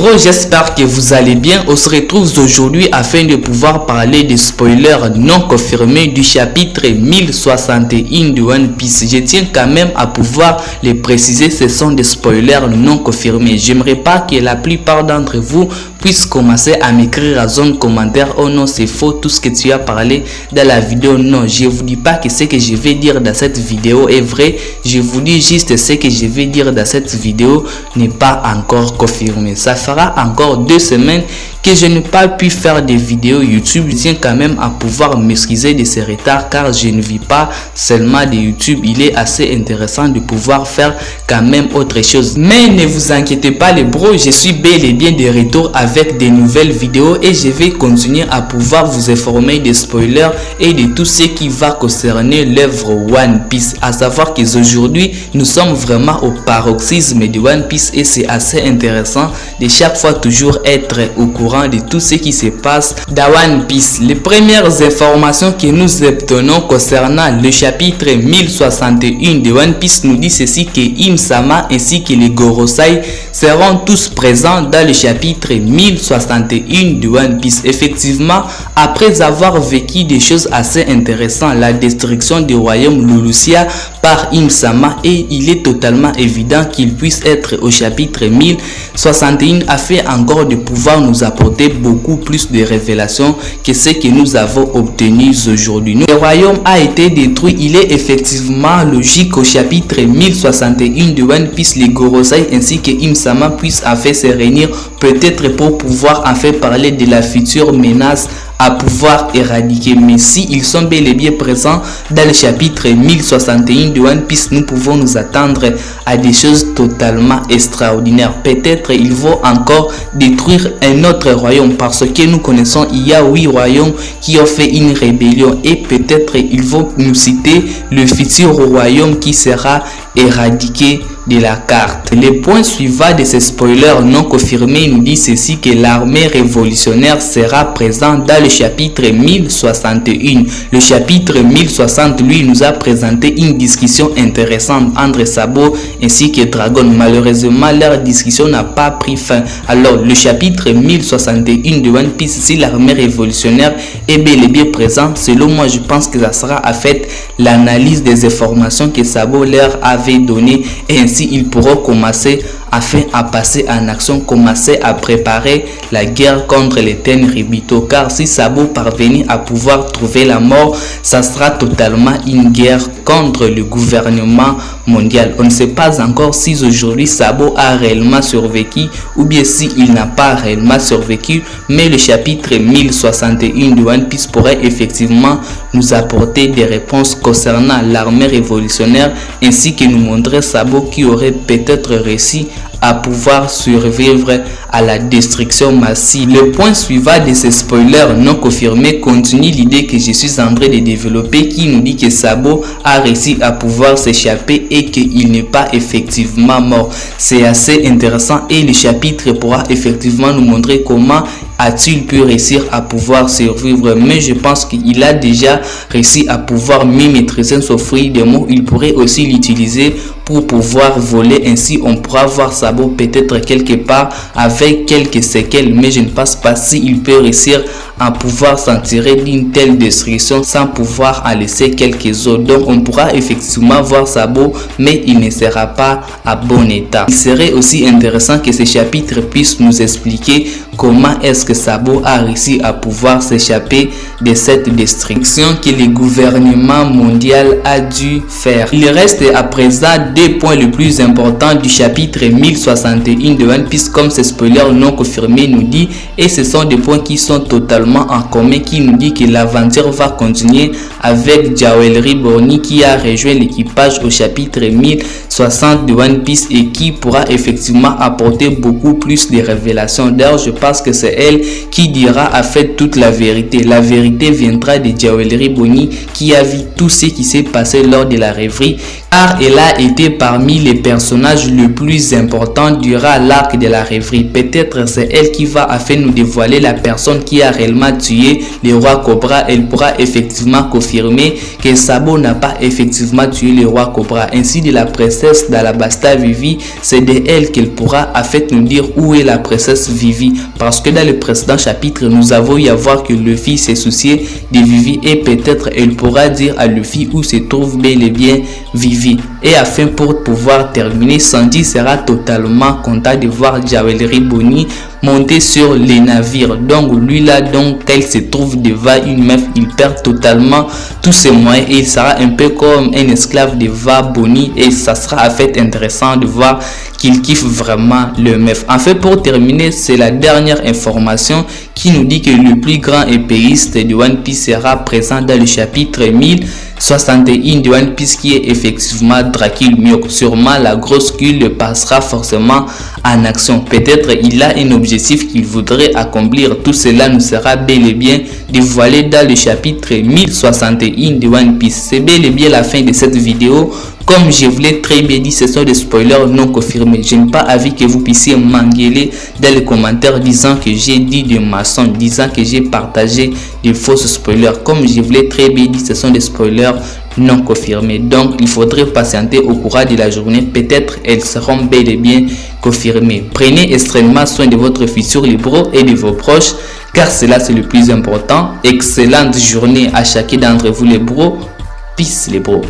bros, j'espère que vous allez bien. On se retrouve aujourd'hui afin de pouvoir parler des spoilers non confirmés du chapitre 1061 de One Piece. Je tiens quand même à pouvoir les préciser, ce sont des spoilers non confirmés. J'aimerais pas que la plupart d'entre vous puissent commencer à m'écrire à zone commentaire: oh non, c'est faux, tout ce que tu as parlé dans la vidéo. Non, je vous dis pas que ce que je vais dire dans cette vidéo est vrai. Je vous dis juste ce que je vais dire dans cette vidéo n'est pas encore confirmé. Ça fera encore 2 semaines que je n'ai pas pu faire des vidéos YouTube. Je tiens quand même à pouvoir m'excuser de ce retard car je ne vis pas seulement de YouTube. Il est assez intéressant de pouvoir faire quand même autre chose. Mais ne vous inquiétez pas les bros, je suis bel et bien de retour avec des nouvelles vidéos et je vais continuer à pouvoir vous informer des spoilers et de tout ce qui va concerner l'œuvre One Piece. À savoir qu'aujourd'hui nous sommes vraiment au paroxysme de One Piece et c'est assez intéressant de chaque fois toujours être au courant de tout ce qui se passe dans One Piece. Les premières informations que nous obtenons concernant le chapitre 1061 de One Piece nous dit ceci: que Im-sama ainsi que les Gorosei seront tous présents dans le chapitre 1061 de One Piece. Effectivement, après avoir vécu des choses assez intéressantes, la destruction du royaume Lulusia par Im-sama, et il est totalement évident qu'il puisse être au chapitre 1061 afin encore de pouvoir nous apporter beaucoup plus de révélations que ce que nous avons obtenu aujourd'hui. Le royaume a été détruit. Il est effectivement logique au chapitre 1061 de One Piece, les Gorosei ainsi que Im-sama puissent en fait se réunir, peut-être pour pouvoir en fait parler de la future menace à pouvoir éradiquer. Mais si ils sont bel et bien présents dans le chapitre 1061 de One Piece, nous pouvons nous attendre à des choses totalement extraordinaires. Peut-être ils vont encore détruire un autre royaume, parce que nous connaissons il y a 8 royaumes qui ont fait une rébellion, et peut-être ils vont nous citer le futur royaume qui sera éradiqué de la carte. Le point suivant de ces spoilers non confirmés nous dit ceci: que l'armée révolutionnaire sera présente dans le chapitre 1061. Le chapitre 1060 lui nous a présenté une discussion intéressante entre Sabo ainsi que Dragon. Malheureusement leur discussion n'a pas pris fin. Alors le chapitre 1061 de One Piece, si l'armée révolutionnaire est bel et bien présente, selon moi je pense que ça sera à fait l'analyse des informations que Sabo leur avait données, et ainsi ils pourront commencer afin à passer en action, commencer à préparer la guerre contre les Tenryubito. Car si Sabo parvenait à pouvoir trouver la mort, ça sera totalement une guerre contre le gouvernement mondial. On ne sait pas encore si aujourd'hui Sabo a réellement survécu ou bien si il n'a pas réellement survécu, mais le chapitre 1061 de One Piece pourrait effectivement nous apporter des réponses concernant l'armée révolutionnaire, ainsi que nous montrer Sabo qui aurait peut-être réussi à pouvoir survivre à la destruction massive. Le point suivant de ces spoilers non confirmés continue l'idée que je suis en train de développer, qui nous dit que Sabo a réussi à pouvoir s'échapper et qu'il n'est pas effectivement mort. C'est assez intéressant et le chapitre pourra effectivement nous montrer comment a-t-il pu réussir à pouvoir survivre. Mais je pense qu'il a déjà réussi à pouvoir mieux maîtriser son fruit des mots. Il pourrait aussi l'utiliser pour pouvoir voler, ainsi on pourra voir Sabo peut-être quelque part avec quelques séquelles, mais je ne pense pas s'il peut réussir à pouvoir s'en tirer d'une telle destruction sans pouvoir en laisser quelques autres. Donc on pourra effectivement voir Sabo, mais il ne sera pas à bon état. Il serait aussi intéressant que ce chapitre puisse nous expliquer comment est-ce que Sabo a réussi à pouvoir s'échapper de cette destruction que le gouvernement mondial a dû faire. Il reste à présent 2 points les plus importants du chapitre 1061 de One Piece, comme ce spoiler non confirmé nous dit, et ce sont des points qui sont totalement en commun, qui nous dit que l'aventure va continuer avec Jawelry Borny qui a rejoint l'équipage au chapitre 1060 de One Piece et qui pourra effectivement apporter beaucoup plus de révélations. D'ailleurs je pense que c'est elle qui dira en fait toute la vérité. La vérité viendra de Jawelry Borny qui a vu tout ce qui s'est passé lors de la rêverie, car elle a été parmi les personnages les plus importants durant l'arc de la rêverie. peut-être c'est elle qui va afin nous dévoiler la personne qui a réellement tué le roi Cobra. Elle pourra effectivement confirmer que Sabo n'a pas effectivement tué le roi Cobra. Ainsi de la princesse d'Alabasta Vivi, c'est de elle qu'elle pourra en fait nous dire où est la princesse Vivi, parce que dans le précédent chapitre nous avons eu à voir que Luffy s'est soucié de Vivi et peut-être elle pourra dire à Luffy où se trouve bel et bien Vivi. Et afin pour pouvoir terminer, Sanji sera totalement content de voir Jewelry Bonnie monter sur les navires. Donc lui là, donc elle se trouve devant une meuf, il perd totalement tous ses moyens et il sera un peu comme un esclave devant Bonnie, et ça sera en fait intéressant de voir qu'il kiffe vraiment le meuf. En fait, pour terminer, c'est la dernière information qui nous dit que le plus grand épéiste de One Piece sera présent dans le chapitre 1061 de One Piece, qui est effectivement Dracul Mioc. Sûrement la grosse queue le passera forcément en action. Peut-être il a un objectif qu'il voudrait accomplir. Tout cela nous sera bel et bien dévoilé dans le chapitre 1061 de One Piece. C'est bel et bien la fin de cette vidéo. Comme je vous l'ai très bien dit, ce sont des spoilers non confirmés. Je n'ai pas envie que vous puissiez m'engueuler dans les commentaires disant que j'ai dit de maçon, disant que j'ai partagé des fausses spoilers. Comme je vous l'ai très bien dit, ce sont des spoilers non confirmés. Donc, il faudrait patienter au courant de la journée. Peut-être elles seront bel et bien confirmées. Prenez extrêmement soin de votre futur les bros et de vos proches, car cela c'est le plus important. Excellente journée à chacun d'entre vous les bros. Peace les bros.